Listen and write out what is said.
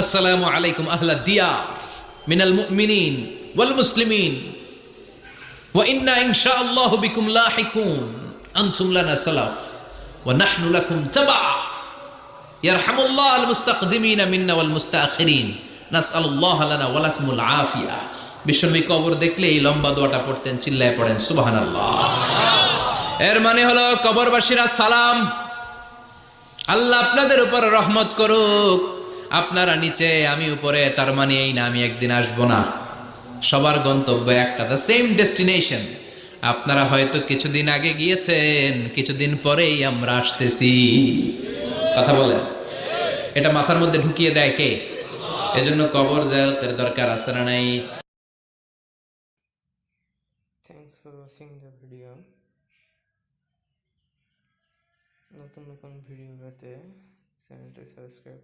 আসসালামু আলাইকুম আহলা দিয়ার মিনাল মুমিনিন ওয়াল মুসলিমিন ওয়া ইন্না ইনশাআল্লাহু বিকুম লাহিকুন আনতুম লানা সালাফ ওয়া নাহনু লাকুম তাবা ইয়ারহামুল্লাহ আল মুস্তাকদিমিনা মিন্না ওয়াল মুস্তাখিরিন নাসআলুল্লাহ লানা ওয়া লাকুমুল আফিয়া। বিশ্বনবী কবর দেখলে এই লম্বা দোয়াটা পড়তেন, চিল্লায় পড়েন সুবহানাল্লাহ। এর মানে হলো কবরবাসীরা সালাম, আল্লাহ আপনাদের উপর রহমত করুক, আপনারা নিচে আমি উপরে, তার মানে এই না আমি একদিন আসবো না। সবার গন্তব্য একটা, দ্য সেম ডেস্টিনেশন। আপনারা হয়তো কিছুদিন আগে গিয়েছেন, কিছুদিন পরেই আমরা আসতেছি। কথা বলেন, এটা মাথার মধ্যে ঢুকিয়ে দেয় কে? এজন্য কবর জিয়ারতের দরকার আছে না নাই? Thanks for watching the video. নতুন নতুন ভিডিও পেতে চ্যানেলটি সাবস্ক্রাইব